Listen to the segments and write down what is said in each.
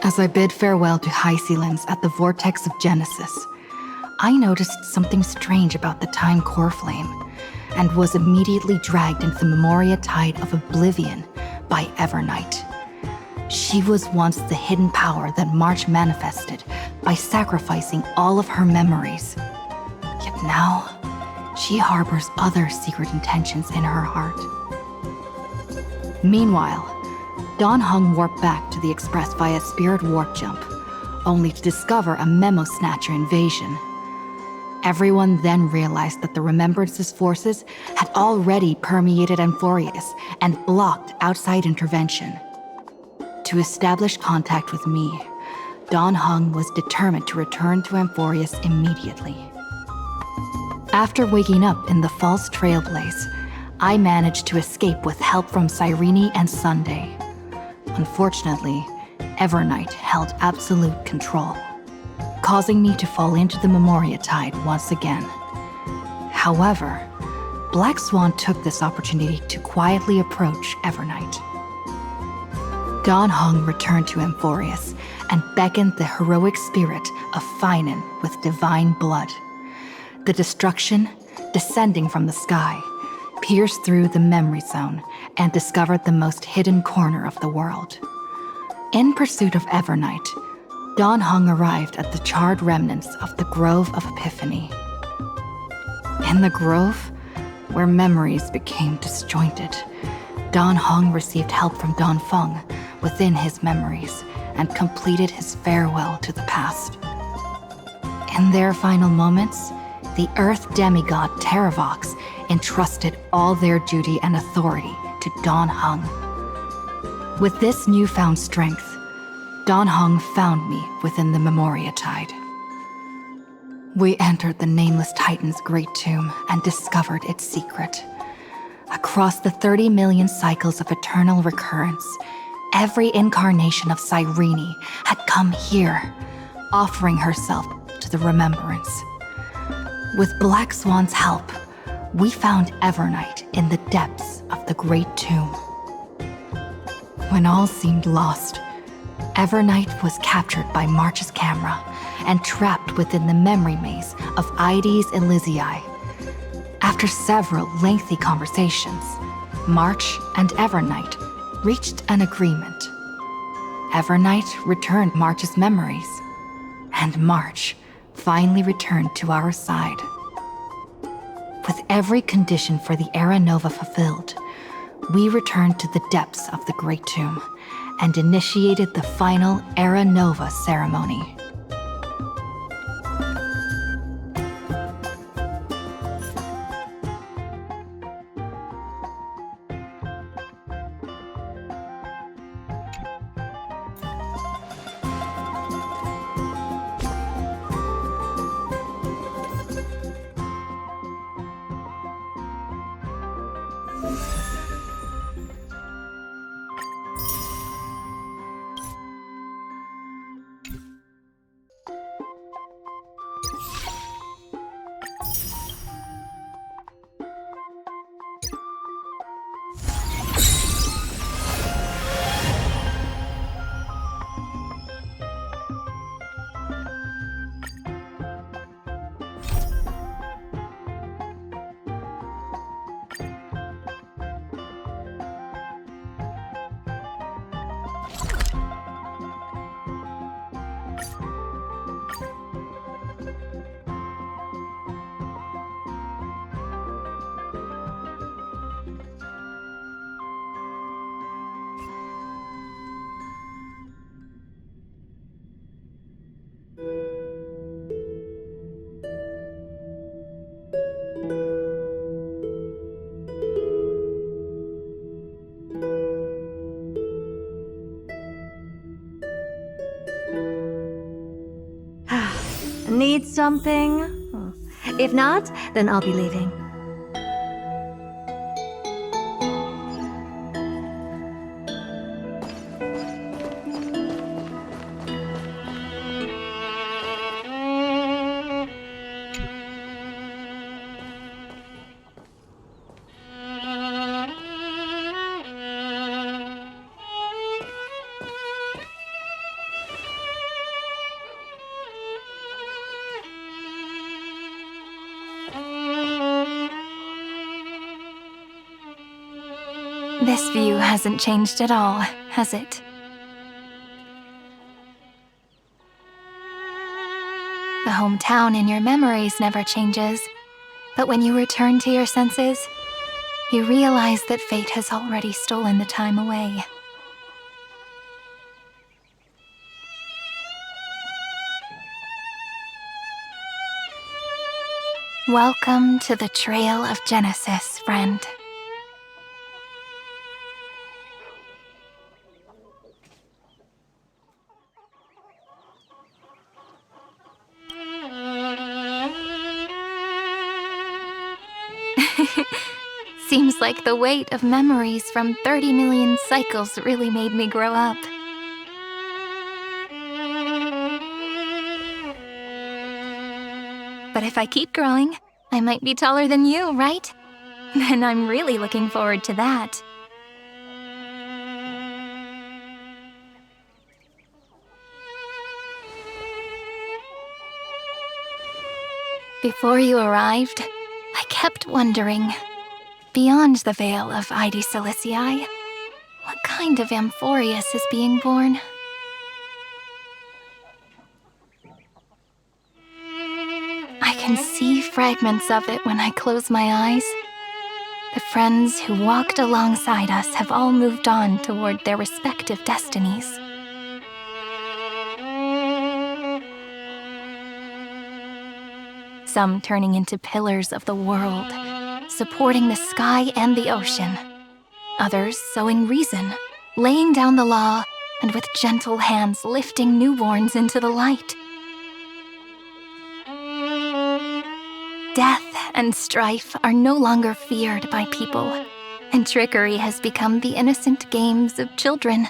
As I bid farewell to high ceilings at the vortex of Genesis, I noticed something strange about the time core flame, and was immediately dragged into the Memoria Tide of Oblivion by Evernight. She was once the hidden power that March manifested by sacrificing all of her memories. Yet now, she harbors other secret intentions in her heart. Meanwhile, Dawn Hung warped back to the Express via spirit warp jump, only to discover a Memo Snatcher invasion. Everyone then realized that the Remembrance's forces had already permeated Amphorius and blocked outside intervention. To establish contact with me, Dawn Hung was determined to return to Amphorius immediately. After waking up in the false Trailblaze, I managed to escape with help from Cyrene and Sunday. Unfortunately, Evernight held absolute control, causing me to fall into the Memoria Tide once again. However, Black Swan took this opportunity to quietly approach Evernight. Dawn Hung returned to Amphorius and beckoned the heroic spirit of Finan with divine blood. The destruction, descending from the sky, pierced through the memory zone and discovered the most hidden corner of the world. In pursuit of Evernight, Dawn Hung arrived at the charred remnants of the Grove of Epiphany. In the grove, where memories became disjointed, Dawn Hung received help from Dawn Feng within his memories and completed his farewell to the past. In their final moments, the Earth demigod Terravox entrusted all their duty and authority to Dawn Hung. With this newfound strength, Dawn Hung found me within the Memoria Tide. We entered the Nameless Titan's great tomb and discovered its secret. Across the 30 million cycles of eternal recurrence, every incarnation of Cyrene had come here, offering herself to the Remembrance. With Black Swan's help, we found Evernight in the depths of the Great Tomb. When all seemed lost, Evernight was captured by March's camera and trapped within the memory maze of Ides Elysiae. After several lengthy conversations, March and Evernight reached an agreement. Evernight returned March's memories, and March finally returned to our side. With every condition for the Era Nova fulfilled, we returned to the depths of the Great Tomb and initiated the final Era Nova ceremony. Need something? If not, then I'll be leaving. This view hasn't changed at all, has it? The hometown in your memories never changes, but when you return to your senses, you realize that fate has already stolen the time away. Welcome to the Trail of Genesis, friend. Seems like the weight of memories from 30 million cycles really made me grow up. But if I keep growing, I might be taller than you, right? Then I'm really looking forward to that. Before you arrived, I kept wondering, beyond the veil of Ide Silicii, what kind of Amphoreus is being born? I can see fragments of it when I close my eyes. The friends who walked alongside us have all moved on toward their respective destinies. Some turning into pillars of the world, supporting the sky and the ocean. Others sowing reason, laying down the law, and with gentle hands lifting newborns into the light. Death and strife are no longer feared by people, and trickery has become the innocent games of children.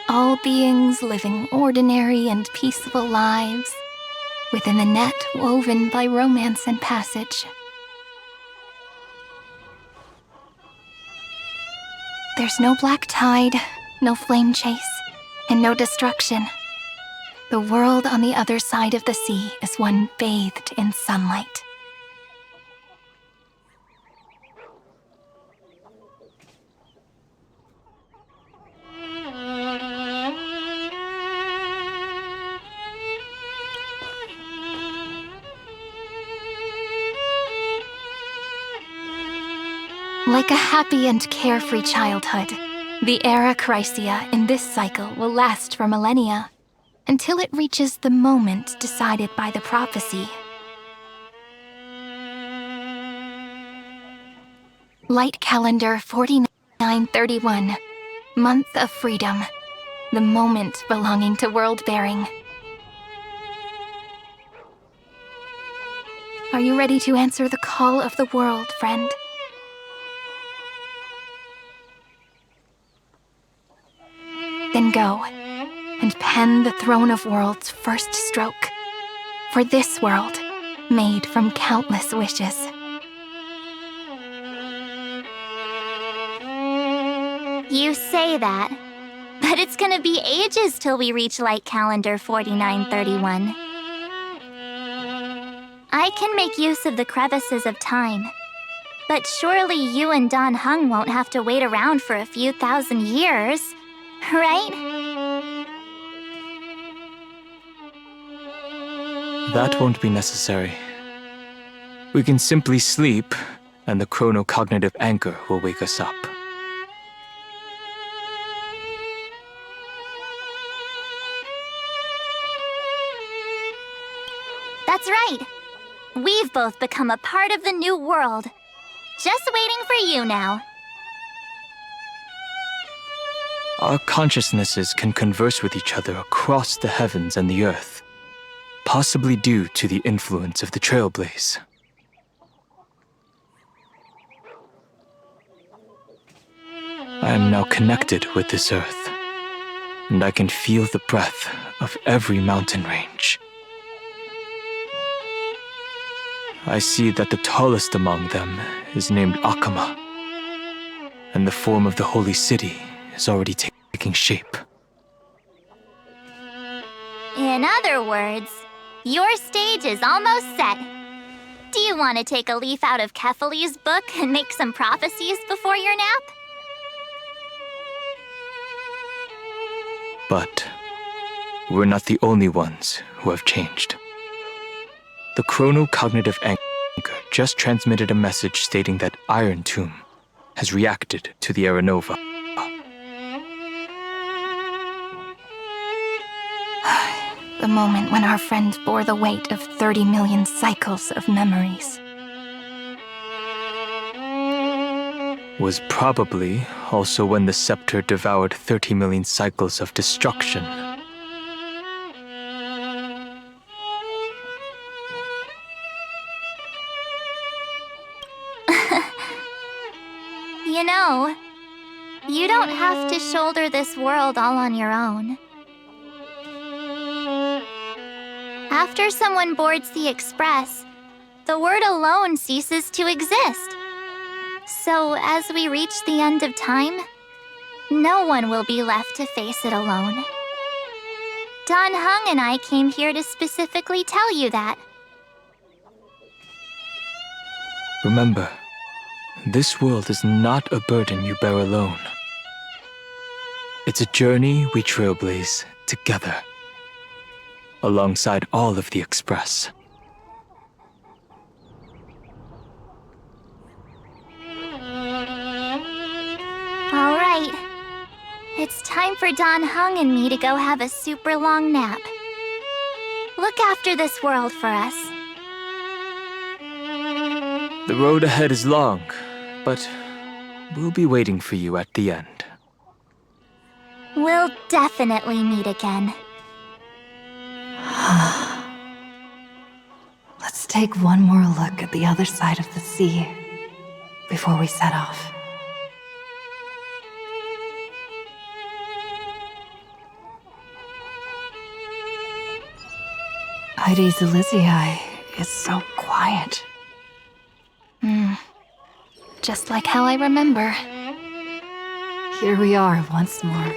All beings living ordinary and peaceful lives within the net woven by romance and passage. There's no black tide, no flame chase, and no destruction. The world on the other side of the sea is one bathed in sunlight. Like a happy and carefree childhood, the era Chrysia in this cycle will last for millennia, until it reaches the moment decided by the prophecy. Light calendar 4931, month of freedom, the moment belonging to world-bearing. Are you ready to answer the call of the world, friend? Then go, and pen the Throne of Worlds' first stroke, for this world, made from countless wishes. You say that, but it's gonna be ages till we reach light calendar 4931. I can make use of the crevices of time, but surely you and Don Hung won't have to wait around for a few thousand years. Right? That won't be necessary. We can simply sleep, and the chronocognitive anchor will wake us up. That's right. We've both become a part of the new world. Just waiting for you now. Our consciousnesses can converse with each other across the heavens and the earth, possibly due to the influence of the Trailblaze. I am now connected with this earth, and I can feel the breath of every mountain range. I see that the tallest among them is named Akama, and the form of the holy city is already taking shape. In other words, your stage is almost set. Do you want to take a leaf out of Kefali's book and make some prophecies before your nap? But we're not the only ones who have changed. The chronocognitive anchor just transmitted a message stating that Iron Tomb has reacted to the Aeronova. The moment when our friend bore the weight of 30 million cycles of memories. Was probably also when the scepter devoured 30 million cycles of destruction. You know, you don't have to shoulder this world all on your own. After someone boards the Express, the word alone ceases to exist. So as we reach the end of time, no one will be left to face it alone. Don Hung and I came here to specifically tell you that. Remember, this world is not a burden you bear alone. It's a journey we trailblaze together, alongside all of the Express. All right. It's time for Don Hung and me to go have a super long nap. Look after this world for us. The road ahead is long, but we'll be waiting for you at the end. We'll definitely meet again. Let's take one more look at the other side of the sea before we set off. Heidi's Elysiae is so quiet. Just like how I remember. Here we are once more.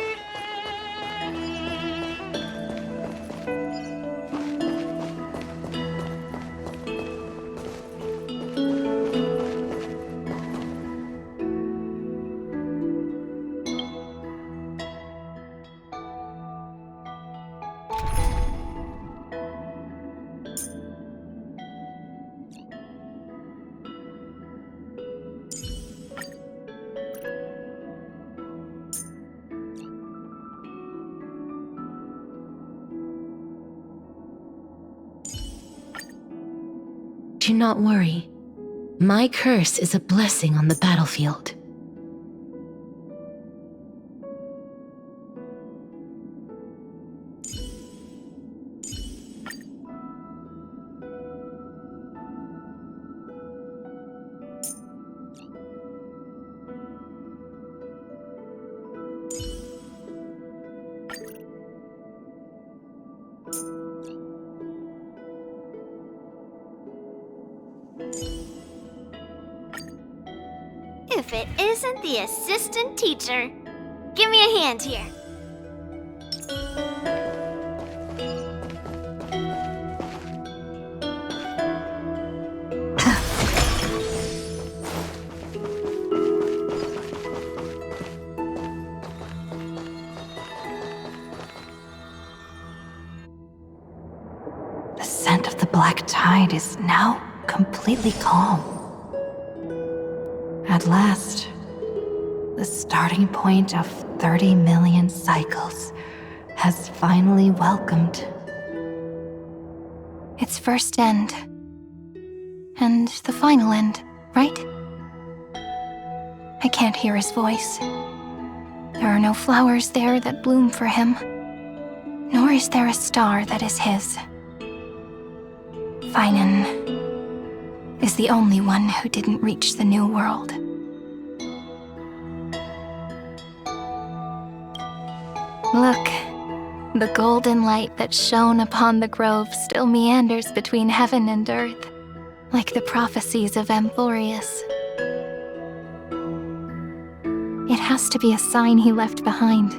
Do not worry. My curse is a blessing on the battlefield. If it isn't the assistant teacher. Give me a hand here. The scent of the black tide is now completely calm. At last, the starting point of 30 million cycles has finally welcomed. Its first end. And the final end, right? I can't hear his voice. There are no flowers there that bloom for him, nor is there a star that is his. Finan is the only one who didn't reach the new world. Look, the golden light that shone upon the grove still meanders between heaven and earth, like the prophecies of Amphorius. It has to be a sign he left behind.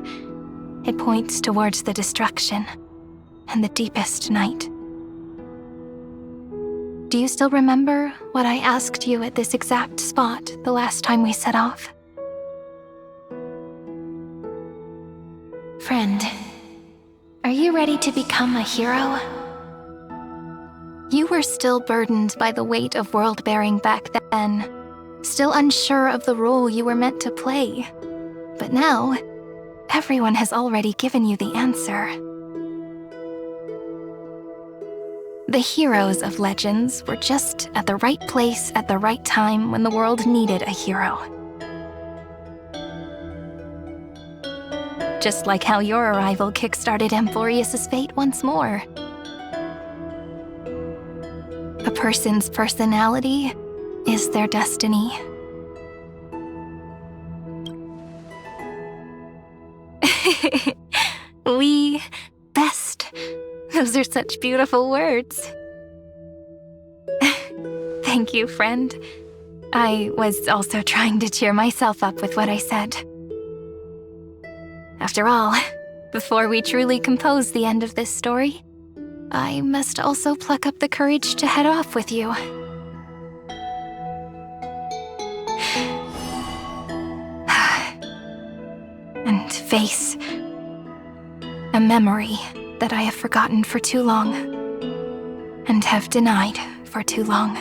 It points towards the destruction and the deepest night. Do you still remember what I asked you at this exact spot the last time we set off? Friend, are you ready to become a hero? You were still burdened by the weight of world-bearing back then, still unsure of the role you were meant to play. But now, everyone has already given you the answer. The heroes of legends were just at the right place at the right time when the world needed a hero. Just like how your arrival kickstarted Amphorius' fate once more. A person's personality is their destiny. We best. Those are such beautiful words. Thank you, friend. I was also trying to cheer myself up with what I said. After all, before we truly compose the end of this story, I must also pluck up the courage to head off with you. And face a memory that I have forgotten for too long, and have denied for too long.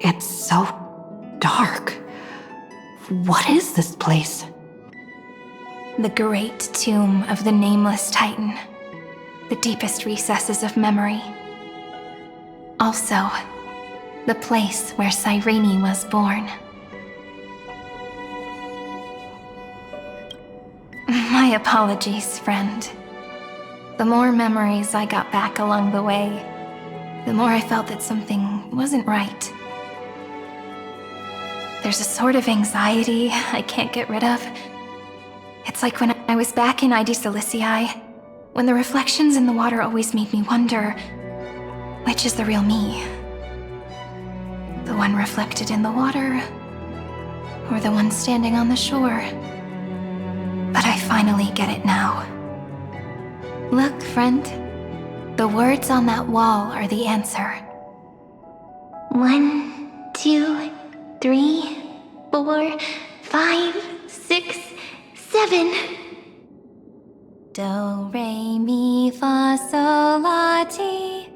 It's so dark. What is this place? The great tomb of the nameless Titan, the deepest recesses of memory. Also, the place where Cyrene was born. My apologies, friend. The more memories I got back along the way, the more I felt that something wasn't right. There's a sort of anxiety I can't get rid of. It's like when I was back in ID Silicii, when the reflections in the water always made me wonder, which is the real me? The one reflected in the water, or the one standing on the shore? But I finally get it now. Look, friend. The words on that wall are the answer. 1, 2, 3, 4, 5, 6, 7. Do, re, mi, fa, sol, la, ti.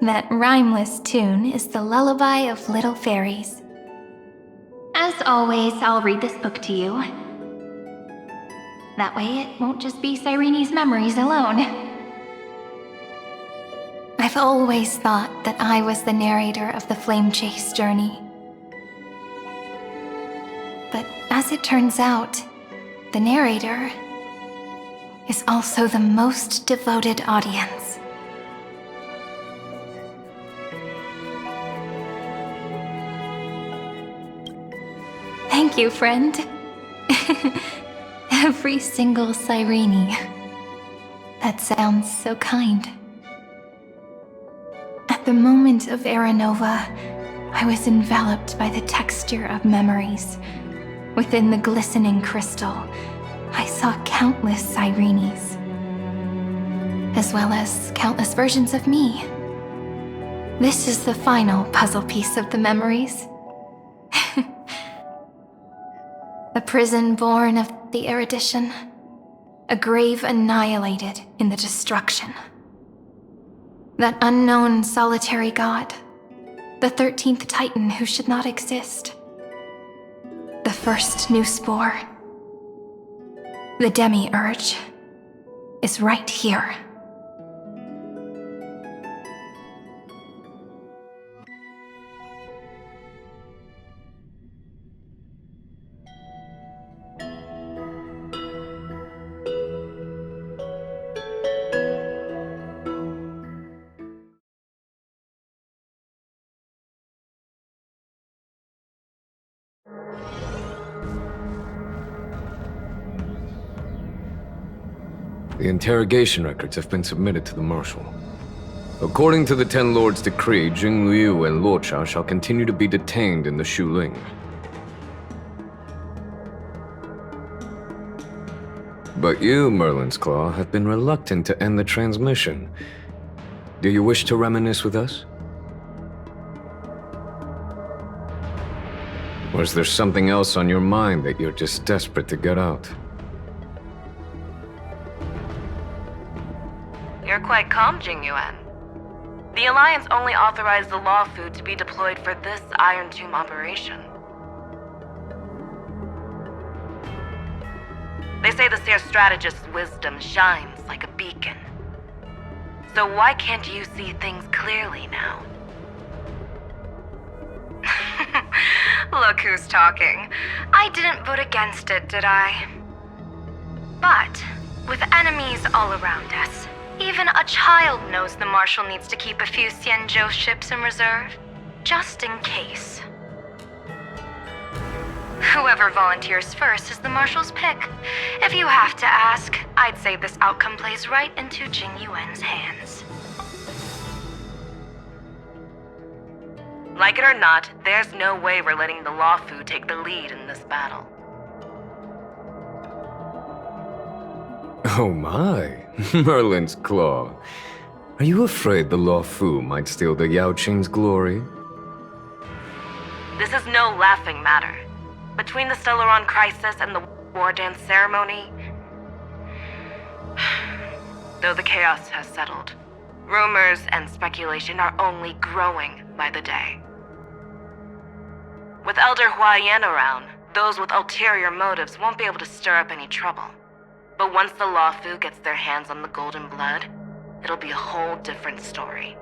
That rhymeless tune is the lullaby of little fairies. As always, I'll read this book to you. That way it won't just be Cyrene's memories alone. I've always thought that I was the narrator of the Flame Chase journey. But as it turns out, the narrator is also the most devoted audience. Thank you, friend. Every single Cyrene. That sounds so kind. At the moment of Aranova, I was enveloped by the texture of memories. Within the glistening crystal, I saw countless Cyrenes, as well as countless versions of me. This is the final puzzle piece of the memories. A prison born of the erudition, a grave annihilated in the destruction. That unknown solitary god, the 13th Titan who should not exist. The first new spore, the demiurge, is right here. The interrogation records have been submitted to the Marshal. According to the Ten Lords' decree, Jing Liu and Luocha shall continue to be detained in the Shuling. But you, Merlin's Claw, have been reluctant to end the transmission. Do you wish to reminisce with us? Or is there something else on your mind that you're just desperate to get out? You're quite calm, Jingyuan. The Alliance only authorized the Law Food to be deployed for this Iron Tomb operation. They say the Seer Strategist's wisdom shines like a beacon. So why can't you see things clearly now? Look who's talking. I didn't vote against it, did I? But, with enemies all around us, even a child knows the Marshal needs to keep a few Xianzhou ships in reserve, just in case. Whoever volunteers first is the Marshal's pick. If you have to ask, I'd say this outcome plays right into Jing Yuan's hands. Like it or not, there's no way we're letting the Law Fu take the lead in this battle. Oh my, Merlin's Claw. Are you afraid the Law Fu might steal the Yao Qing's glory? This is no laughing matter. Between the Stellaron crisis and the War Dance ceremony, though the chaos has settled, rumors and speculation are only growing by the day. With Elder Huaiyan around, those with ulterior motives won't be able to stir up any trouble. But once the Law Fu gets their hands on the Golden Blood, it'll be a whole different story.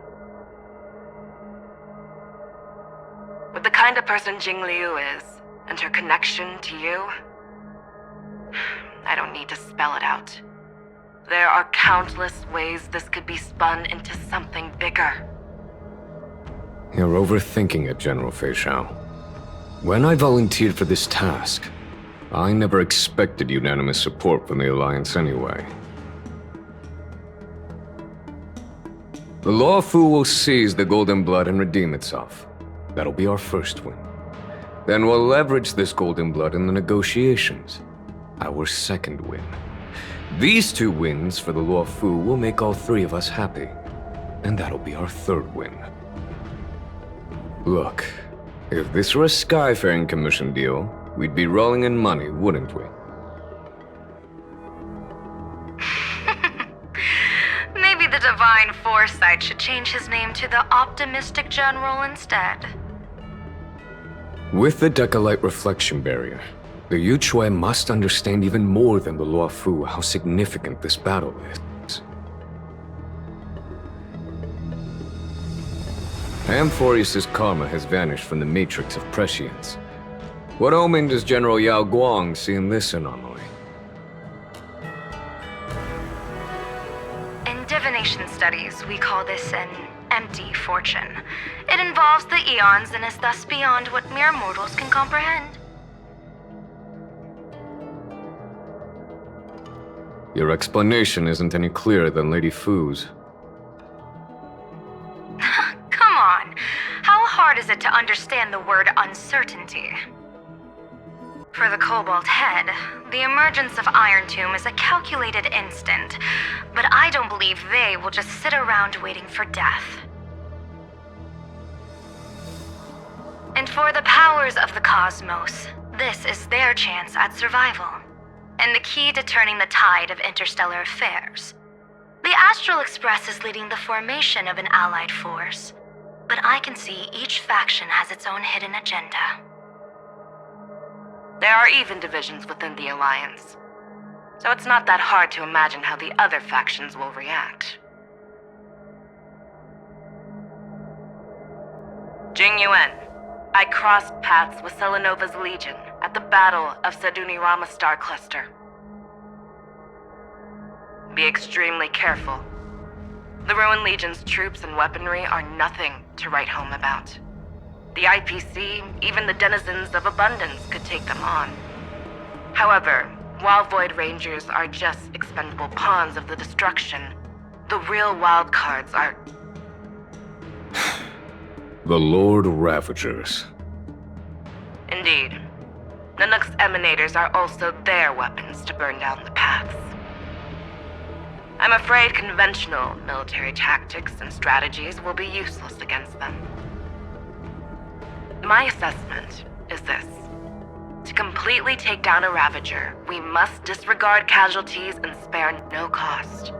With the kind of person Jing Liu is, and her connection to you, I don't need to spell it out. There are countless ways this could be spun into something bigger. You're overthinking it, General Fei Shao. When I volunteered for this task, I never expected unanimous support from the Alliance anyway. The Law Fu will seize the Golden Blood and redeem itself. That'll be our first win. Then we'll leverage this Golden Blood in the negotiations. Our second win. These two wins for the Law Fu will make all three of us happy. And that'll be our third win. Look, if this were a Skyfaring Commission deal, we'd be rolling in money, wouldn't we? Maybe the Divine Foresight should change his name to the Optimistic General instead. With the Decalite Reflection Barrier, the Yuchue must understand even more than the Law Fu how significant this battle is. Amphorius' karma has vanished from the matrix of prescience. What omen does General Yao Guang see in this anomaly? In divination studies, we call this an empty fortune. It involves the eons and is thus beyond what mere mortals can comprehend. Your explanation isn't any clearer than Lady Fu's. Come on. How hard is it to understand the word uncertainty? For the Cobalt Head, the emergence of Iron Tomb is a calculated instant, but I don't believe they will just sit around waiting for death. And for the powers of the cosmos, this is their chance at survival, and the key to turning the tide of interstellar affairs. The Astral Express is leading the formation of an allied force, but I can see each faction has its own hidden agenda. There are even divisions within the Alliance, so it's not that hard to imagine how the other factions will react. Jing Yuan, I crossed paths with Selenova's Legion at the Battle of Sedunirama Star Cluster. Be extremely careful. The Ruined Legion's troops and weaponry are nothing to write home about. The IPC, even the denizens of Abundance, could take them on. However, While Void Rangers are just expendable pawns of the destruction, the real wild cards are... The Lord Ravagers. Indeed. Nanook's emanators are also their weapons to burn down the paths. I'm afraid conventional military tactics and strategies will be useless against them. My assessment is this. To completely take down a Ravager, we must disregard casualties and spare no cost.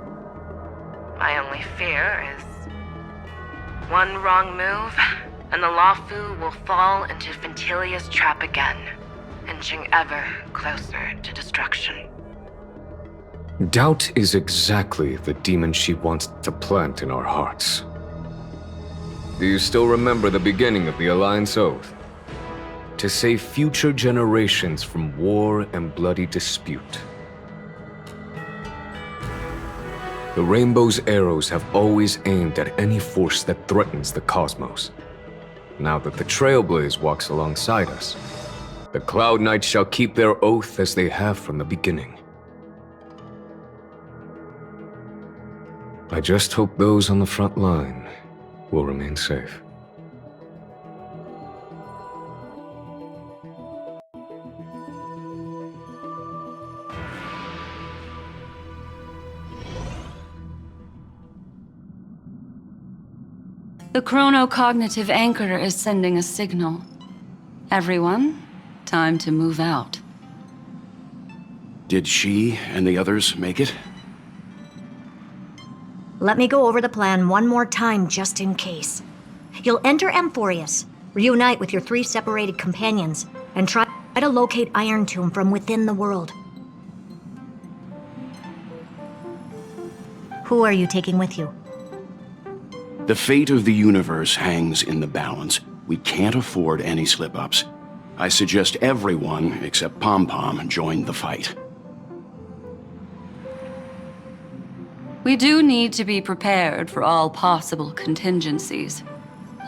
My only fear is one wrong move, and the Lawfu will fall into Ventilia's trap again, inching ever closer to destruction. Doubt is exactly the demon she wants to plant in our hearts. Do you still remember the beginning of the Alliance Oath? To save future generations from war and bloody dispute. The Rainbow's arrows have always aimed at any force that threatens the cosmos. Now that the Trailblaze walks alongside us, the Cloud Knights shall keep their oath as they have from the beginning. I just hope those on the front line will remain safe. The chronocognitive anchor is sending a signal. Everyone, time to move out. Did she and the others make it? Let me go over the plan one more time just in case. You'll enter Amphorius, reunite with your 3 separated companions, and try to locate Iron Tomb from within the world. Who are you taking with you? The fate of the universe hangs in the balance. We can't afford any slip-ups. I suggest everyone, except Pom-Pom, join the fight. We do need to be prepared for all possible contingencies.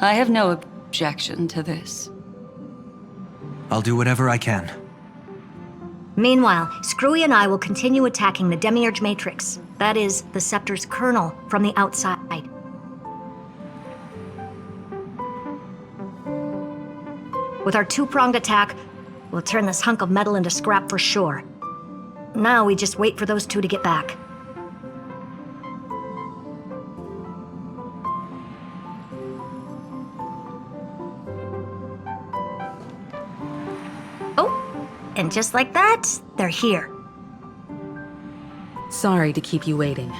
I have no objection to this. I'll do whatever I can. Meanwhile, Screwy and I will continue attacking the Demiurge Matrix. That is, the Scepter's kernel from the outside. With our 2-pronged attack, we'll turn this hunk of metal into scrap for sure. Now we just wait for those 2 to get back. Oh, and just like that, they're here. Sorry to keep you waiting.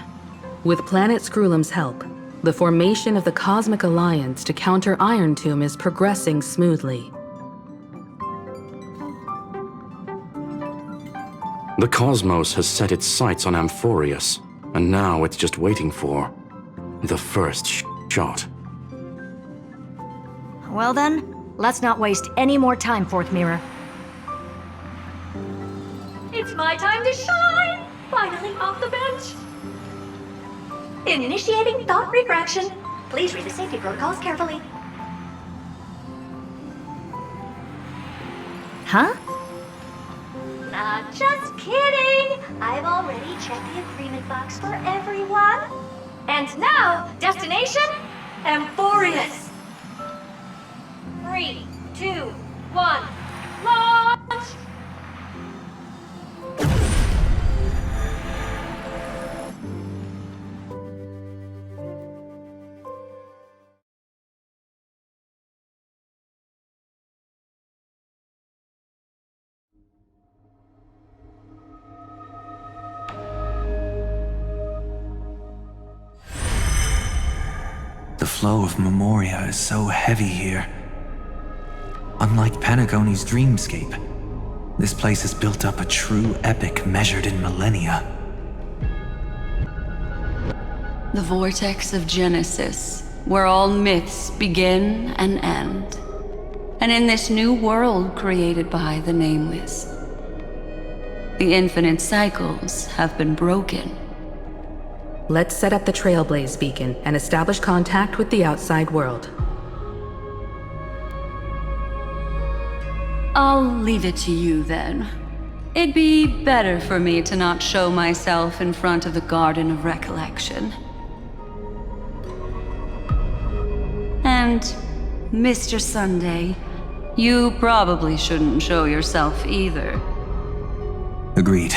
With Planet Screwlum's help, the formation of the Cosmic Alliance to counter Iron Tomb is progressing smoothly. The cosmos has set its sights on Amphorius, and now it's just waiting for the first shot. Well then, let's not waste any more time, Fourth Mirror. It's my time to shine! Finally off the bench! Initiating thought refraction. Please read the safety protocols carefully. Huh? Just kidding! I've already checked the agreement box for everyone. And now, destination, Amphorius. 3, 2, 1, launch! The flow of Memoria is so heavy here. Unlike Panagoni's dreamscape, this place has built up a true epic measured in millennia. The vortex of Genesis, where all myths begin and end. And in this new world created by the Nameless, the infinite cycles have been broken. Let's set up the Trailblaze beacon and establish contact with the outside world. I'll leave it to you then. It'd be better for me to not show myself in front of the Garden of Recollection. And, Mr. Sunday, you probably shouldn't show yourself either. Agreed.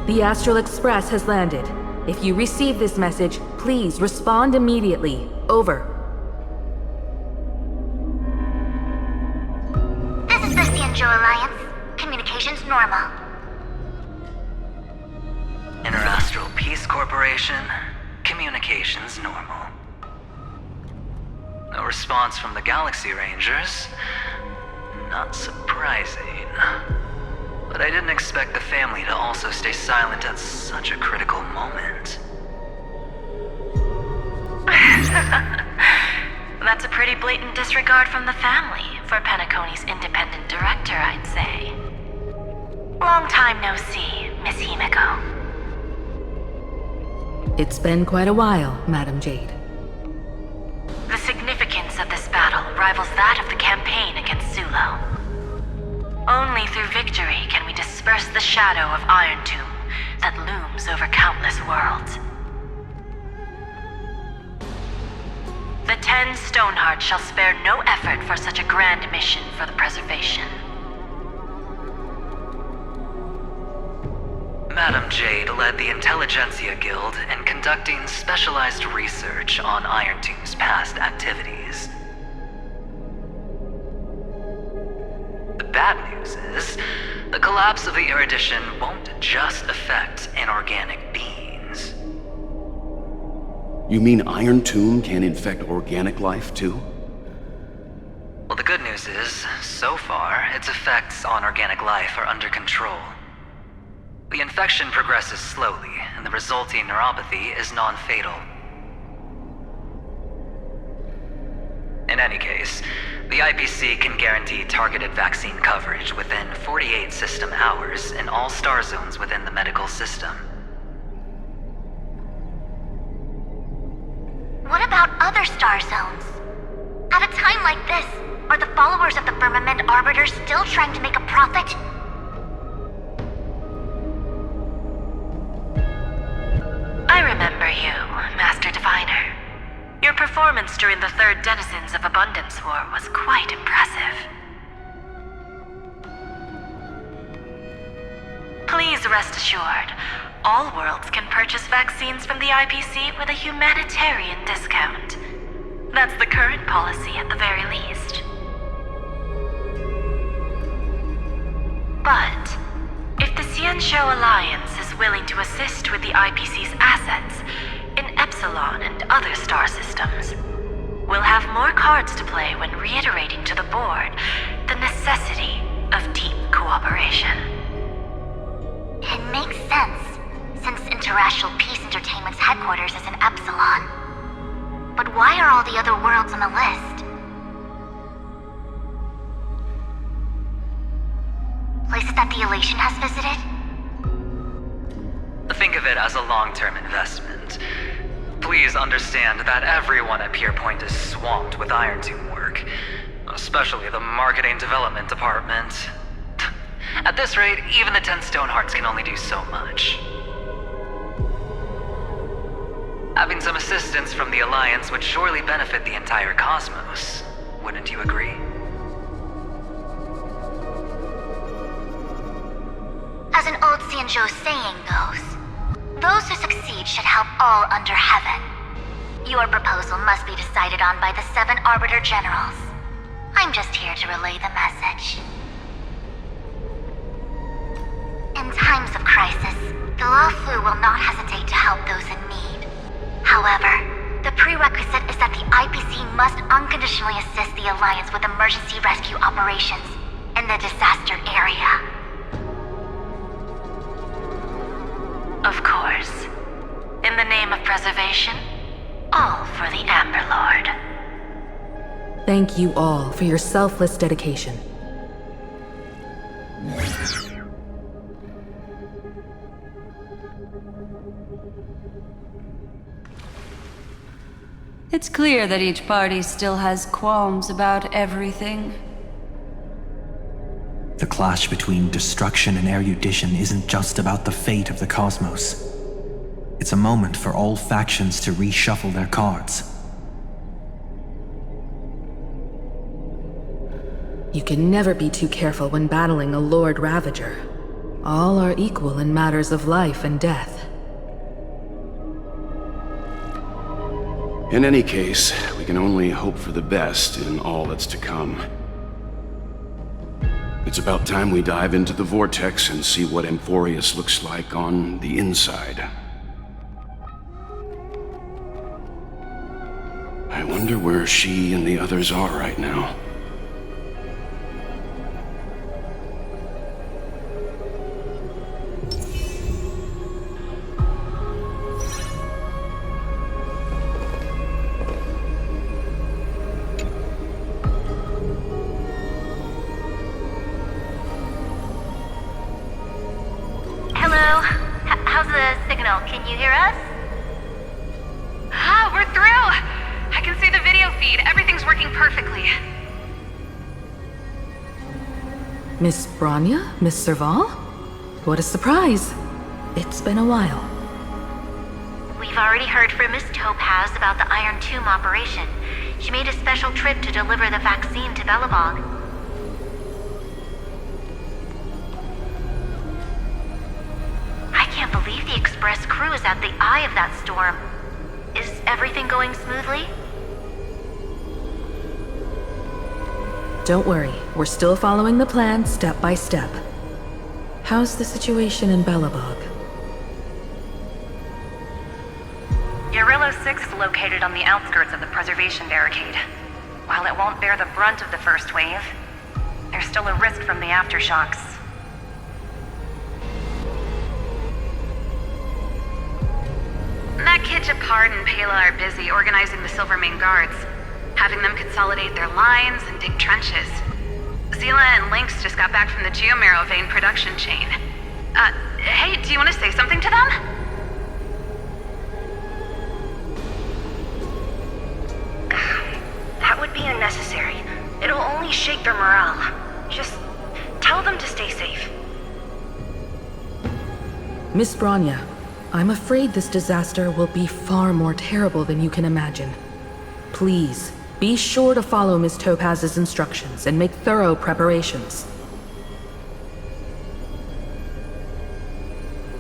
The Astral Express has landed. If you receive this message, please respond immediately. Over. This is the Cianjo Alliance. Communications normal. Interastral Peace Corporation. Communications normal. No response from the Galaxy Rangers. Not surprising. But I didn't expect the family to also stay silent at such a critical moment. That's a pretty blatant disregard from the family for Penacony's independent director, I'd say. Long time no see, Miss Himiko. It's been quite a while, Madam Jade. The significance of this battle rivals that of the campaign against Zulo. Only through victory can we disperse the shadow of Iron Tomb that looms over countless worlds. The 10 Stonehearts shall spare no effort for such a grand mission for the preservation. Madam Jade led the Intelligentsia Guild in conducting specialized research on Iron Tomb's past activities. The bad news is, the collapse of the Erudition won't just affect inorganic beings. You mean Iron Tomb can infect organic life, too? Well, the good news is, so far, its effects on organic life are under control. The infection progresses slowly, and the resulting neuropathy is non-fatal. In any case, the IPC can guarantee targeted vaccine coverage within 48 system hours in all star zones within the medical system. What about other star zones? At a time like this, are the followers of the Firmament Arbiter still trying to make a profit? I remember you, Master Diviner. Your performance during the Third Denizens of Abundance War was quite impressive. Please rest assured, all worlds can purchase vaccines from the IPC with a humanitarian discount. That's the current policy at the very least. But if the Cianjo Alliance is willing to assist with the IPC's assets in Epsilon and other star systems, we'll have more cards to play when reiterating to the board the necessity of deep cooperation. It makes sense, since Interastral Peace Entertainment's headquarters is in Epsilon. But why are all the other worlds on the list? Places that the Elation has visited? Think of it as a long-term investment. Please understand that everyone at Pierpoint is swamped with Iron Tomb work, especially the marketing development department. At this rate, even the 10 Stonehearts can only do so much. Having some assistance from the Alliance would surely benefit the entire cosmos. Wouldn't you agree? As an old Cianjo saying goes, those who succeed should help all under heaven. Your proposal must be decided on by the 7 Arbiter Generals. I'm just here to relay the message. In times of crisis, the Luofu will not hesitate to help those in need. However, the prerequisite is that the IPC must unconditionally assist the Alliance with emergency rescue operations in the disaster area. Of course. In the name of preservation, all for the Amber Lord. Thank you all for your selfless dedication. It's clear that each party still has qualms about everything. The clash between destruction and erudition isn't just about the fate of the cosmos. It's a moment for all factions to reshuffle their cards. You can never be too careful when battling a Lord Ravager. All are equal in matters of life and death. In any case, we can only hope for the best in all that's to come. It's about time we dive into the vortex and see what Amphorius looks like on the inside. I wonder where she and the others are right now. Hello? How's the signal? Can you hear us? Ah, we're through! I can see the video feed. Everything's working perfectly. Miss Bronya? Miss Serval? What a surprise. It's been a while. We've already heard from Miss Topaz about the Iron Tomb operation. She made a special trip to deliver the vaccine to Belobog. I can't believe the Express crew is at the eye of that storm. Is everything going smoothly? Don't worry, we're still following the plan step by step. How's the situation in Belobog? Urillo 6 is located on the outskirts of the preservation barricade. While it won't bear the brunt of the first wave, there's still a risk from the aftershocks. That kid Japard and Pela are busy organizing the Silvermane Guards, having them consolidate their lines and dig trenches. Zila and Lynx just got back from the Geomarrow vein production chain. Hey, do you want to say something to them? That would be unnecessary. It'll only shake their morale. Just tell them to stay safe. Miss Bronya, I'm afraid this disaster will be far more terrible than you can imagine. Please, be sure to follow Miss Topaz's instructions and make thorough preparations.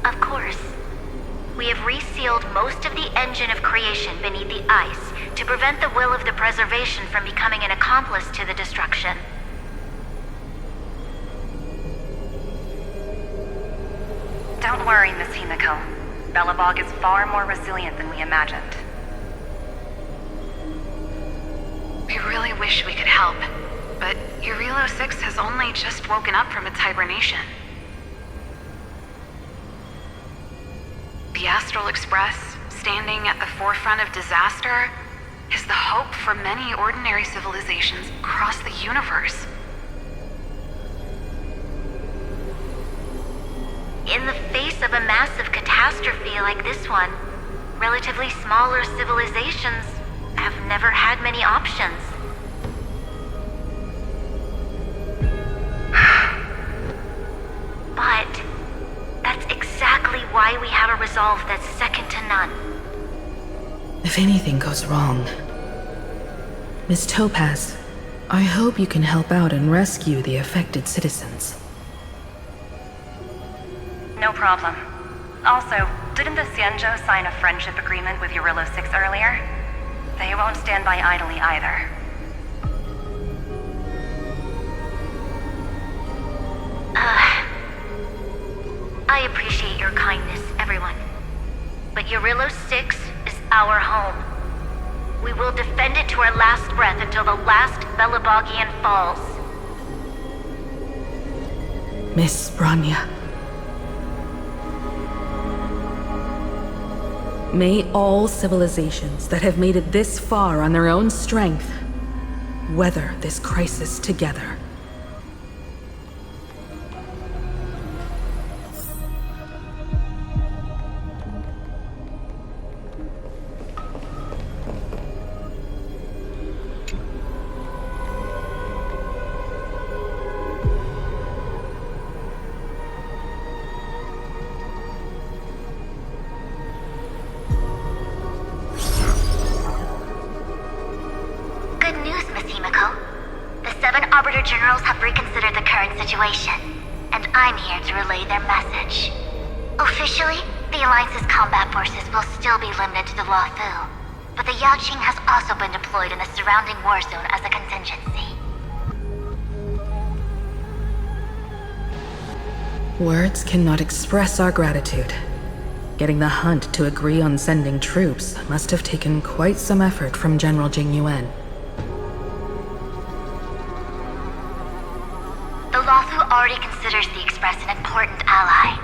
Of course. We have resealed most of the engine of creation beneath the ice to prevent the will of the preservation from becoming an accomplice to the destruction. Don't worry, Miss Himiko. Belobog is far more resilient than we imagined. We really wish we could help, but Urillo 6 has only just woken up from its hibernation. The Astral Express, standing at the forefront of disaster, is the hope for many ordinary civilizations across the universe. In the face of a massive catastrophe like this one, relatively smaller civilizations have never had many options. But that's exactly why we have a resolve that's second to none. If anything goes wrong... Miss Topaz, I hope you can help out and rescue the affected citizens. No problem. Also, didn't the Xianzhou sign a friendship agreement with Urillo 6 earlier? They won't stand by idly either. I appreciate your kindness, everyone. But Urillo 6 is our home. We will defend it to our last breath until the last Belobogian falls. Miss Bronya. May all civilizations that have made it this far on their own strength weather this crisis together. other generals have reconsidered the current situation, and I'm here to relay their message. Officially, the Alliance's combat forces will still be limited to the Luofu, but the Yaoqing has also been deployed in the surrounding war zone as a contingency. Words cannot express our gratitude. Getting the Hunt to agree on sending troops must have taken quite some effort from General Jing Yuan. The Luofu already considers the Express an important ally.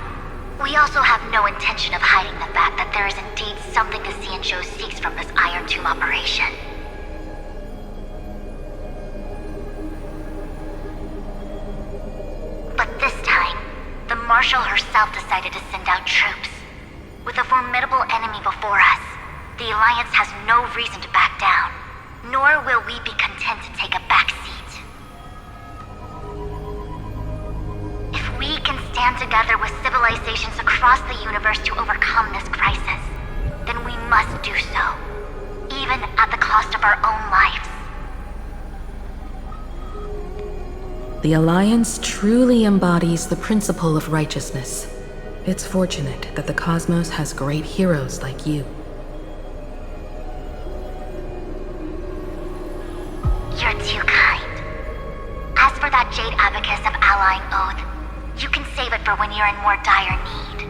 We also have no intention of hiding the fact that there is indeed something the Xianzhou seeks from this Iron Tomb operation. But this time, the Marshal herself decided to send out troops. With a formidable enemy before us, the Alliance has no reason to back down, nor will we be content to take a back seat. If we can stand together with civilizations across the universe to overcome this crisis, then we must do so, even at the cost of our own lives. The Alliance truly embodies the principle of righteousness. It's fortunate that the cosmos has great heroes like you. You're too kind. As for that Jade Abacus of Allying Oath, you can save it for when you're in more dire need.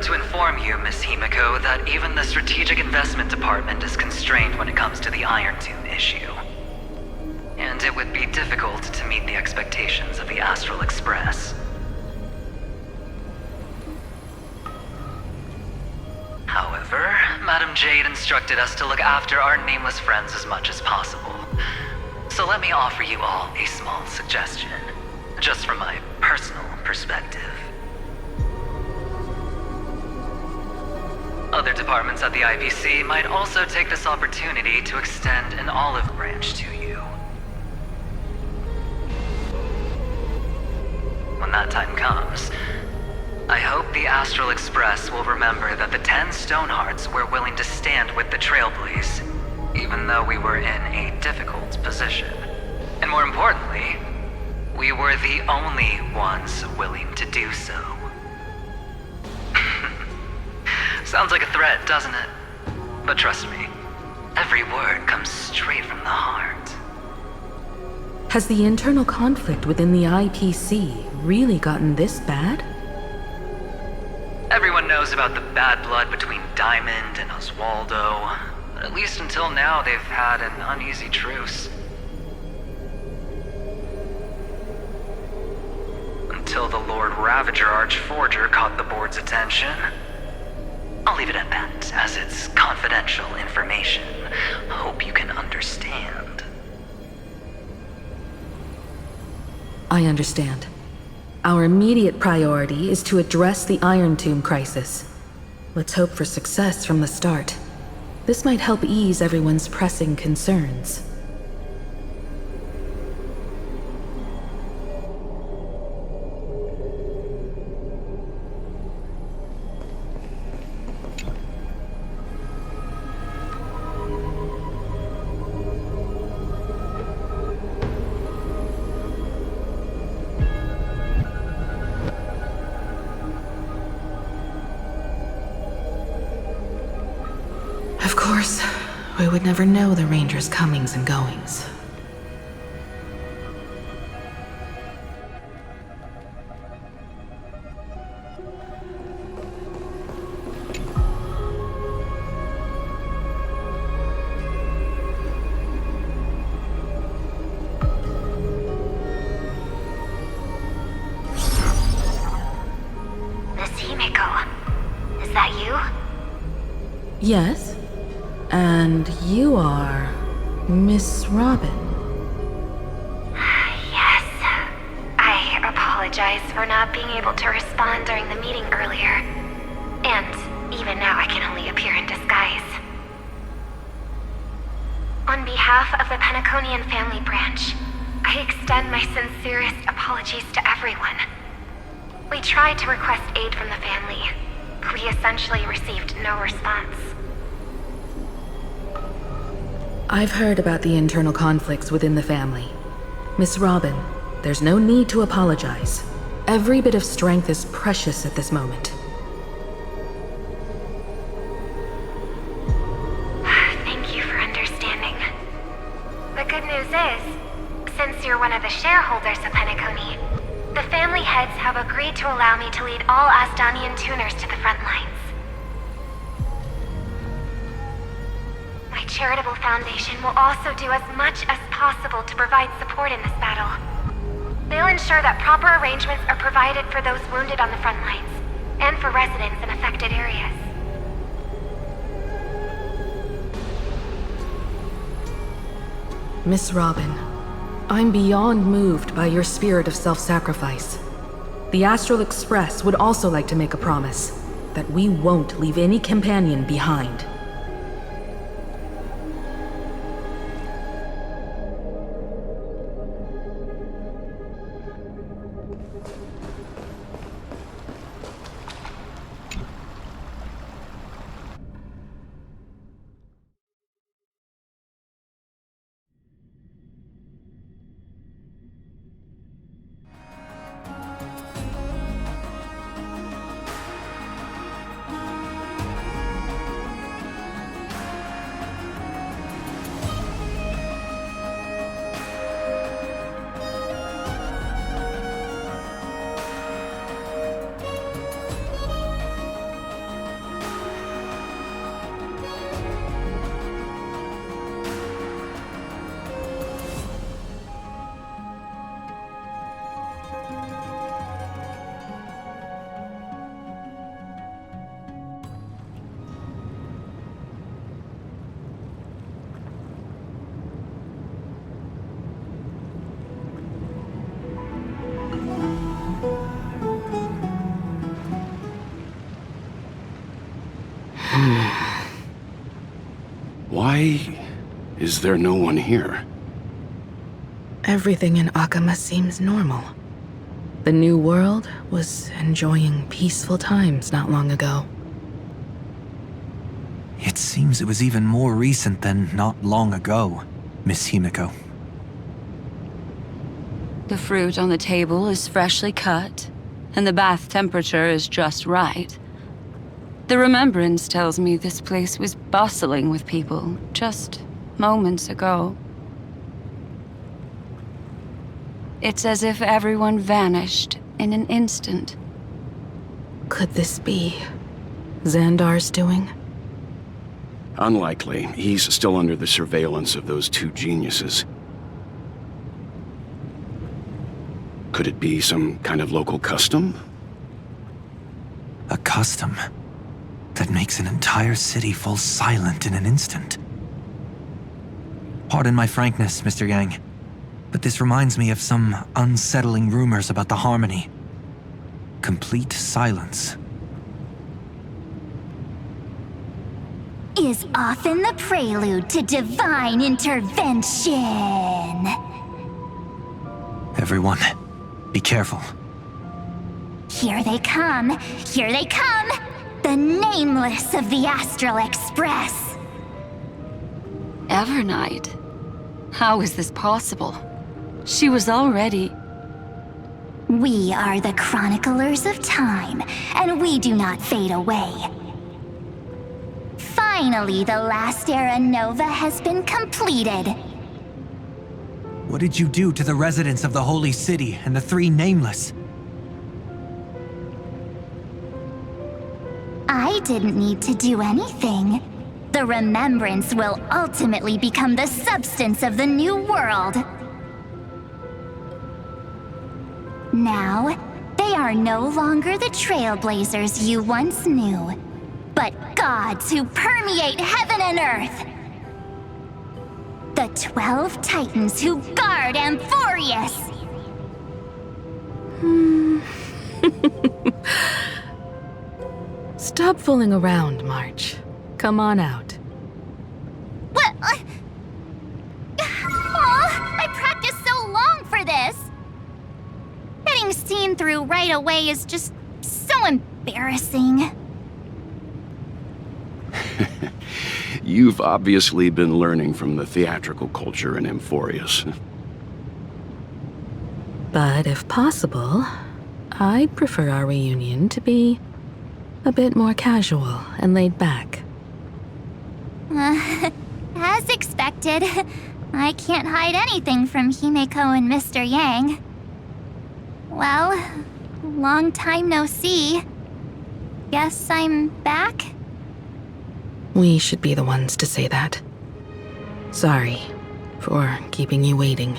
To inform you, Miss Himiko, that even the Strategic Investment Department is constrained when it comes to the Iron Tomb issue. And it would be difficult to meet the expectations of the Astral Express. However, Madam Jade instructed us to look after our nameless friends as much as possible. So let me offer you all a small suggestion, just from my personal perspective. Other departments at the IPC might also take this opportunity to extend an olive branch to you. When that time comes, I hope the Astral Express will remember that the 10 Stonehearts were willing to stand with the Trailblaze, even though we were in a difficult position. And more importantly, we were the only ones willing to do so. Sounds like a threat, doesn't it? But trust me, every word comes straight from the heart. Has the internal conflict within the IPC really gotten this bad? Everyone knows about the bad blood between Diamond and Oswaldo. At least until now, they've had an uneasy truce. Until the Lord Ravager Archforger caught the board's attention. I'll leave it at that, as it's confidential information. Hope you can understand. I understand. Our immediate priority is to address the Iron Tomb crisis. Let's hope for success from the start. This might help ease everyone's pressing concerns. Of course, we would never know the Ranger's comings and goings. Miss Himiko, is that you? Yes? And you are Miss Robin. Yes. I apologize apologize for not being able to respond during the meeting earlier. And even now I can only appear in disguise. On behalf of the Penaconian family branch, I extend my sincerest apologies to everyone. We tried to request aid from the family, but we essentially received no response. I've heard about the internal conflicts within the family. Miss Robin, there's no need to apologize. Every bit of strength is precious at this moment. Thank you for understanding. The good news is, since you're one of the shareholders of Penacony, the family heads have agreed to allow me to lead all Asdanian tuners to the front lines. My charitable foundation will also do as much as possible to provide support in this battle. They'll ensure that proper arrangements are provided for those wounded on the front lines, and for residents in affected areas. Miss Robin, I'm beyond moved by your spirit of self-sacrifice. The Astral Express would also like to make a promise that we won't leave any companion behind. Why is there no one here? Everything in Akama seems normal. The new world was enjoying peaceful times not long ago. It seems it was even more recent than not long ago, Miss Himiko. The fruit on the table is freshly cut, and the bath temperature is just right. The remembrance tells me this place was bustling with people just moments ago. It's as if everyone vanished in an instant. Could this be Xandar's doing? Unlikely. He's still under the surveillance of those two geniuses. Could it be some kind of local custom? A custom that makes an entire city fall silent in an instant. Pardon my frankness, Mr. Yang, but this reminds me of some unsettling rumors about the Harmony. Complete silence. Is often the prelude to divine intervention. Everyone, be careful. Here they come! Here they come! The Nameless of the Astral Express! Evernight? How is this possible? She was already... We are the chroniclers of time, and we do not fade away. Finally, the last era Nova has been completed. What did you do to the residents of the Holy City and the three Nameless? I didn't need to do anything. The remembrance will ultimately become the substance of the new world. Now, they are no longer the Trailblazers you once knew, but gods who permeate heaven and earth. The 12 Titans who guard Amphorius. Stop fooling around, March. Come on out. What? I practiced so long for this. Getting seen through right away is just so embarrassing. You've obviously been learning from the theatrical culture in Amphorius. But if possible, I'd prefer our reunion to be a bit more casual and laid back. As expected, I can't hide anything from Himeko and Mr. Yang. Well, long time no see. Guess I'm back? We should be the ones to say that. Sorry for keeping you waiting.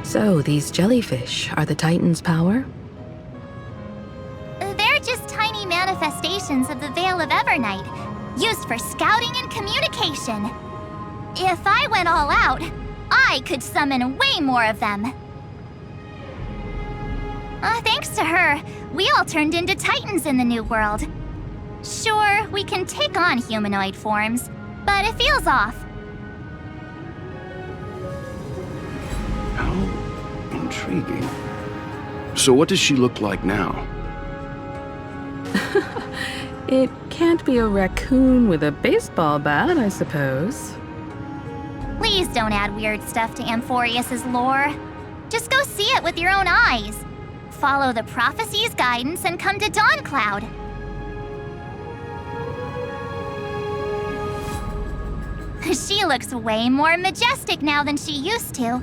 So, these jellyfish are the Titan's power? They're just tiny manifestations of the Veil of Evernight, used for scouting and communication. If I went all out, I could summon way more of them. Thanks to her, we all turned into Titans in the New World. Sure, we can take on humanoid forms, but it feels off. How intriguing. So what does she look like now? It can't be a raccoon with a baseball bat, I suppose. Please don't add weird stuff to Amphorius's lore. Just go see it with your own eyes. Follow the prophecy's guidance and come to Dawncloud. She looks way more majestic now than she used to.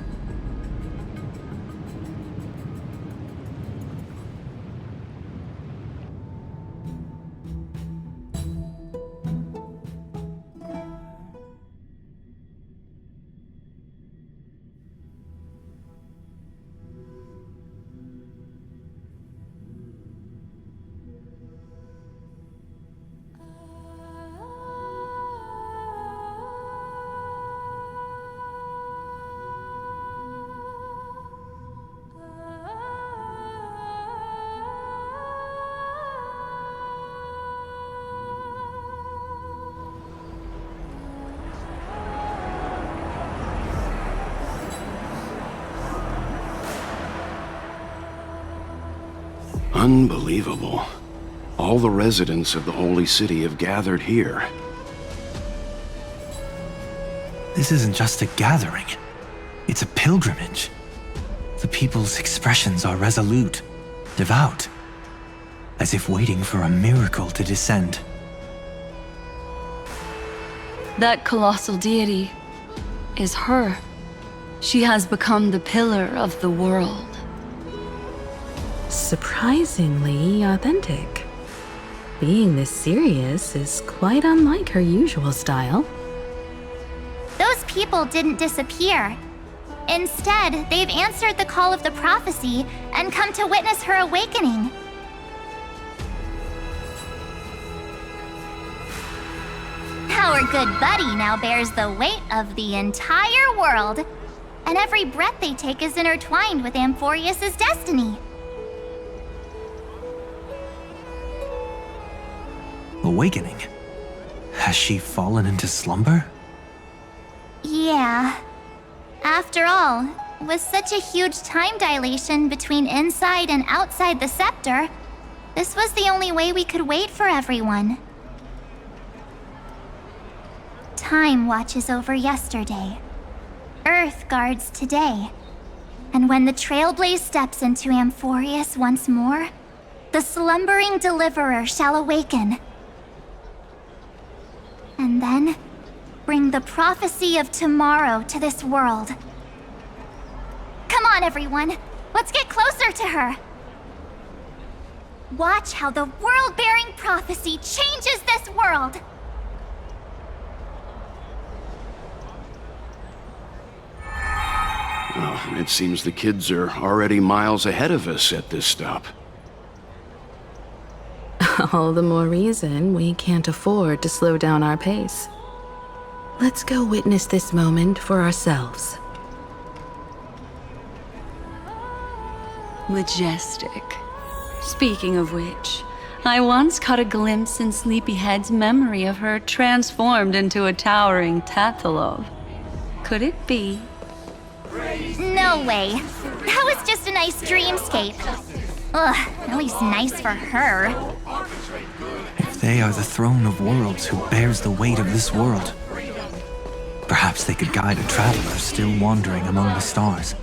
Unbelievable. All the residents of the Holy City have gathered here. This isn't just a gathering. It's a pilgrimage. The people's expressions are resolute, devout, as if waiting for a miracle to descend. That colossal deity is her. She has become the pillar of the world. Surprisingly authentic. Being this serious is quite unlike her usual style. Those people didn't disappear. Instead, they've answered the call of the prophecy and come to witness her awakening. Our good buddy now bears the weight of the entire world, and every breath they take is intertwined with Amphorius's destiny. Awakening? Has she fallen into slumber? Yeah. After all, with such a huge time dilation between inside and outside the scepter, this was the only way we could wait for everyone. Time watches over yesterday. Earth guards today. And when the Trailblaze steps into Amphorius once more, the slumbering deliverer shall awaken. And then, bring the prophecy of tomorrow to this world. Come on, everyone. Let's get closer to her. Watch how the world-bearing prophecy changes this world. Well, it seems the kids are already miles ahead of us at this stop. All the more reason we can't afford to slow down our pace. Let's go witness this moment for ourselves. Majestic. Speaking of which, I once caught a glimpse in Sleepyhead's memory of her transformed into a towering Tathalov. Could it be? No way. That was just a nice dreamscape. Ugh, at least nice for her. If they are the throne of worlds who bears the weight of this world, perhaps they could guide a traveler still wandering among the stars.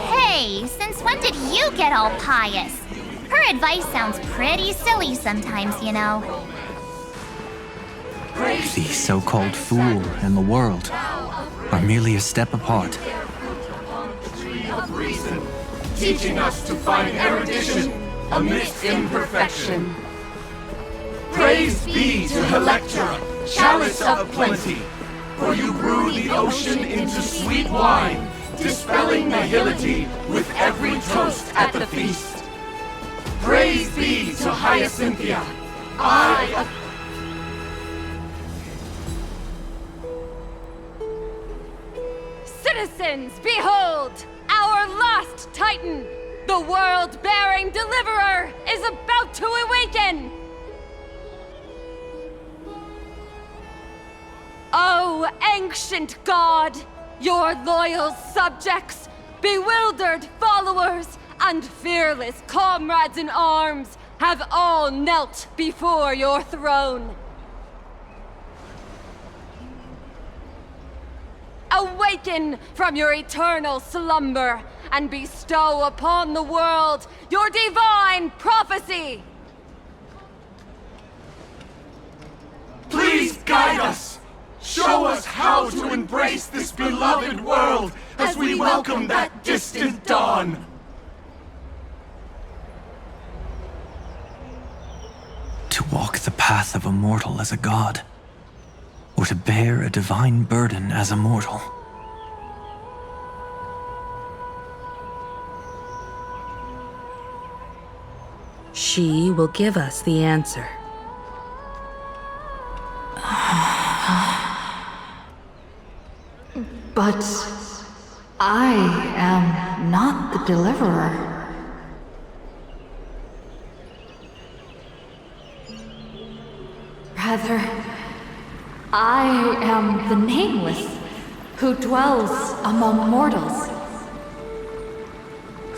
Hey, since when did you get all pious? Her advice sounds pretty silly sometimes, you know. The so-called fool and the world are merely a step apart. Teaching us to find erudition amidst imperfection. Praise be to Helectra, chalice of plenty, for you brew the ocean into sweet wine, dispelling nihility with every toast at the feast. Praise be to Hyacinthia, Citizens, behold! Our last Titan, the world-bearing deliverer, is about to awaken! Oh, ancient god, your loyal subjects, bewildered followers, and fearless comrades in arms have all knelt before your throne. Awaken from your eternal slumber and bestow upon the world your divine prophecy! Please guide us! Show us how to embrace this beloved world as we welcome that distant dawn! To walk the path of a mortal as a god, or to bear a divine burden as a mortal. She will give us the answer. But I am not the deliverer. Rather, I am the Nameless, who dwells among mortals.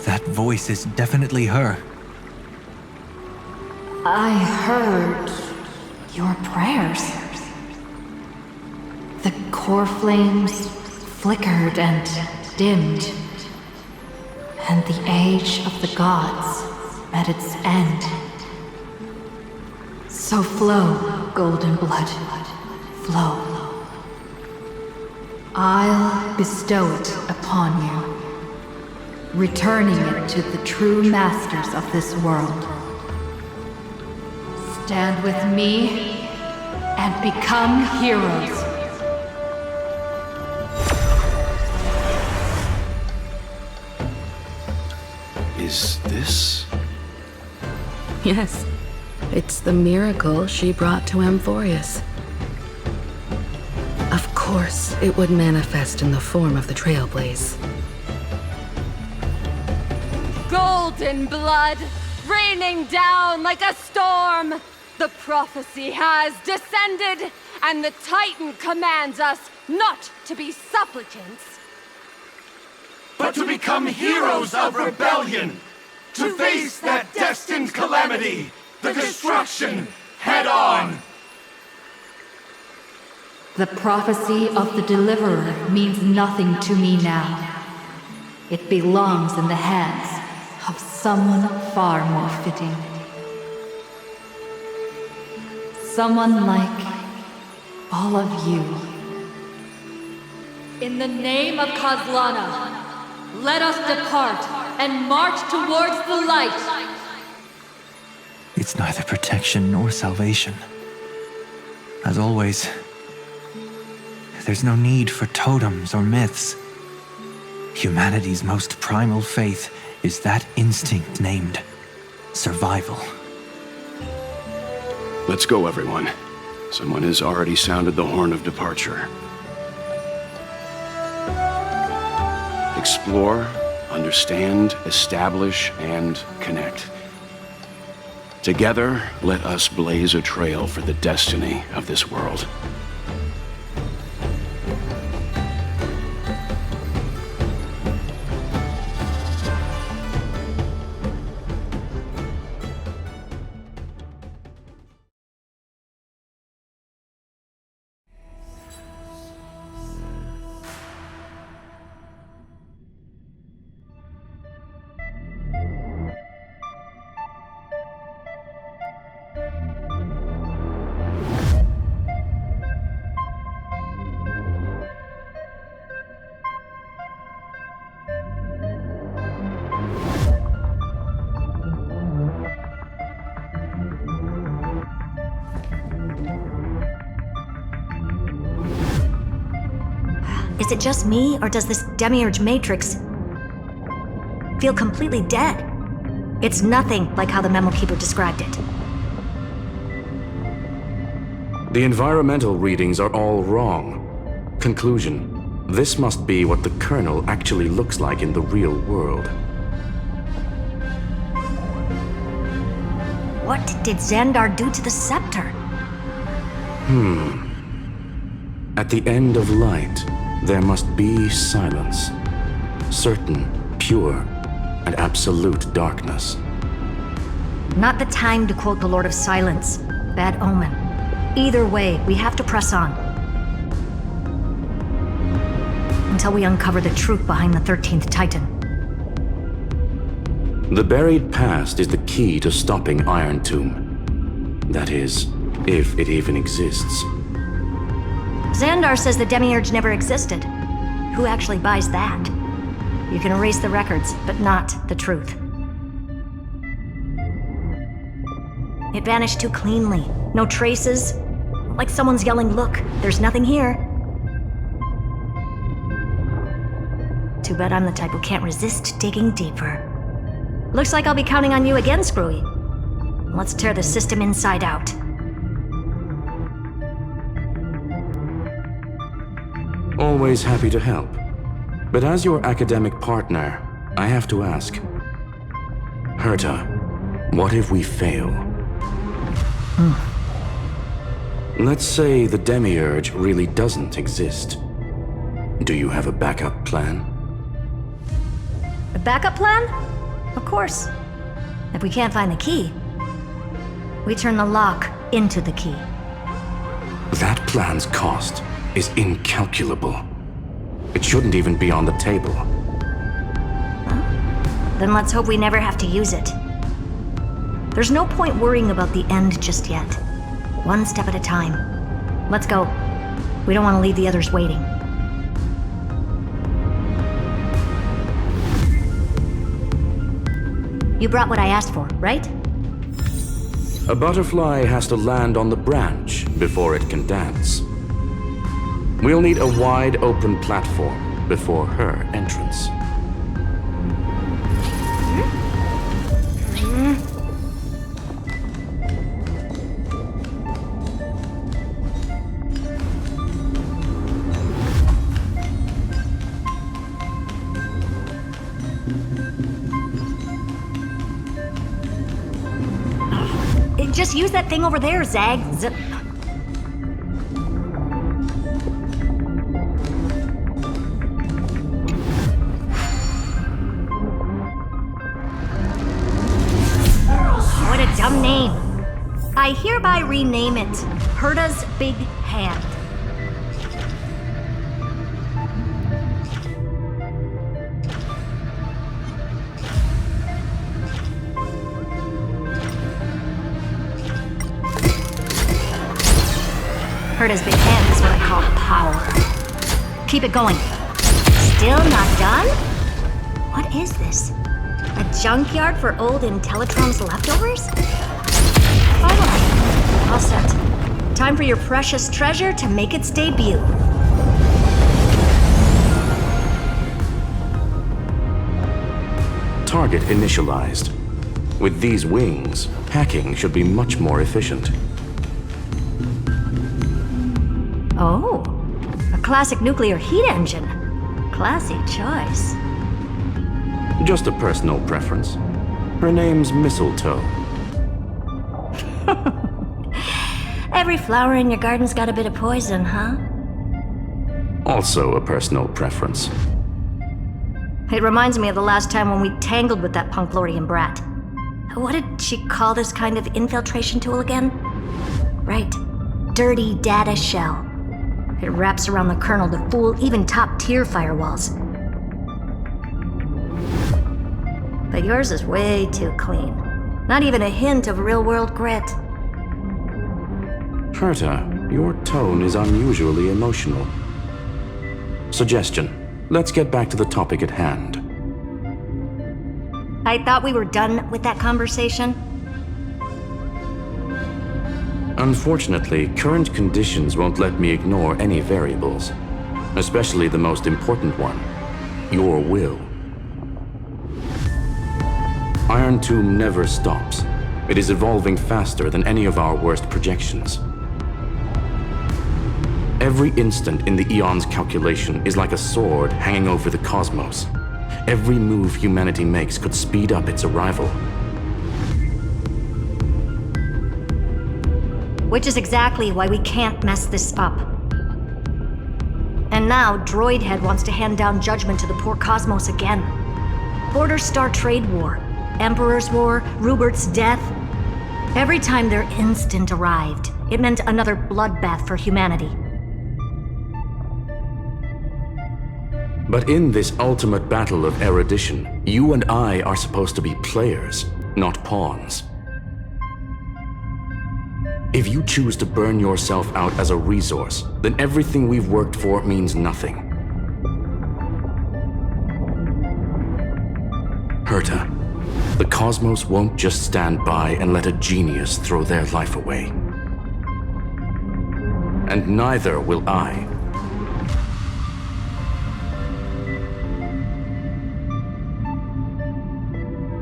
That voice is definitely her. I heard your prayers. The core flames flickered and dimmed, and the age of the gods met its end. So flow, golden blood, flow. I'll bestow it upon you, returning it to the true masters of this world. Stand with me and become heroes. Is this? Yes, it's the miracle she brought to Amphorius. Of course, it would manifest in the form of the Trailblaze. Golden blood, raining down like a storm! The prophecy has descended, and the Titan commands us not to be supplicants, but to become heroes of rebellion, to face that destined calamity, the destruction, head on. The prophecy of the Deliverer means nothing to me now. It belongs in the hands of someone far more fitting. Someone like all of you. In the name of Kozlana, let us depart and march towards the light. It's neither protection nor salvation. As always, there's no need for totems or myths. Humanity's most primal faith is that instinct named survival. Let's go, everyone. Someone has already sounded the horn of departure. Explore, understand, establish, and connect. Together, let us blaze a trail for the destiny of this world. Is it just me, or does this demiurge matrix feel completely dead? It's nothing like how the memo keeper described it. The environmental readings are all wrong. Conclusion: this must be what the kernel actually looks like in the real world. What did Xandar do to the scepter? At the end of light, there must be silence. Certain, pure, and absolute darkness. Not the time to quote the Lord of Silence. Bad omen. Either way, we have to press on. Until we uncover the truth behind the 13th Titan. The buried past is the key to stopping Iron Tomb. That is, if it even exists. Xandar says the demiurge never existed. Who actually buys that? You can erase the records, but not the truth. It vanished too cleanly. No traces. Like someone's yelling, "Look, there's nothing here." Too bad I'm the type who can't resist digging deeper. Looks like I'll be counting on you again, Screwy. Let's tear the system inside out. Always happy to help. But as your academic partner, I have to ask. Herta, what if we fail? Let's say the demiurge really doesn't exist. Do you have a backup plan? A backup plan? Of course. If we can't find the key, we turn the lock into the key. That plan's cost is incalculable. It shouldn't even be on the table. Then let's hope we never have to use it. There's no point worrying about the end just yet. One step at a time. Let's go. We don't want to leave the others waiting. You brought what I asked for, right? A butterfly has to land on the branch before it can dance. We'll need a wide open platform before her entrance. Just use that thing over there, Zag. What a dumb name. I hereby rename it Herta's Big Hand. Herta's big hand is what I call power. Keep it going. Still not done? What is this? A junkyard for old Intellitrom's leftovers? Finally. All set. Time for your precious treasure to make its debut. Target initialized. With these wings, hacking should be much more efficient. Oh, a classic nuclear heat engine. Classy choice. Just a personal preference. Her name's Mistletoe. Every flower in your garden's got a bit of poison, huh? Also a personal preference. It reminds me of the last time when we tangled with that Punklordian brat. What did she call this kind of infiltration tool again? Right. Dirty data shell. It wraps around the kernel to fool even top-tier firewalls. But yours is way too clean. Not even a hint of real-world grit. Herta, your tone is unusually emotional. Suggestion. Let's get back to the topic at hand. I thought we were done with that conversation. Unfortunately, current conditions won't let me ignore any variables, especially the most important one, your will. Iron Tomb never stops. It is evolving faster than any of our worst projections. Every instant in the Eon's calculation is like a sword hanging over the cosmos. Every move humanity makes could speed up its arrival. Which is exactly why we can't mess this up. And now, Droidhead wants to hand down judgment to the poor cosmos again. Border Star Trade War, Emperor's War, Rupert's death. Every time their instant arrived, it meant another bloodbath for humanity. But in this ultimate battle of erudition, you and I are supposed to be players, not pawns. If you choose to burn yourself out as a resource, then everything we've worked for means nothing. Herta, the cosmos won't just stand by and let a genius throw their life away. And neither will I.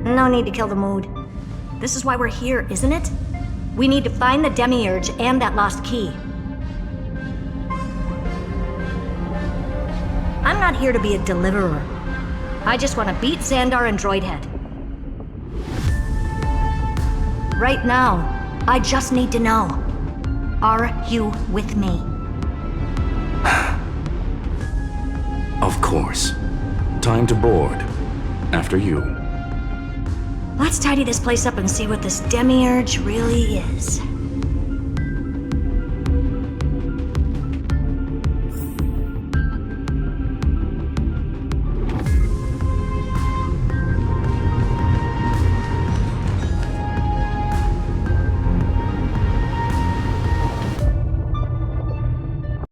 No need to kill the mood. This is why we're here, isn't it? We need to find the Demiurge and that lost key. I'm not here to be a deliverer. I just want to beat Xandar and Droidhead. Right now, I just need to know. Are you with me? Of course. Time to board. After you. Let's tidy this place up and see what this Demiurge really is.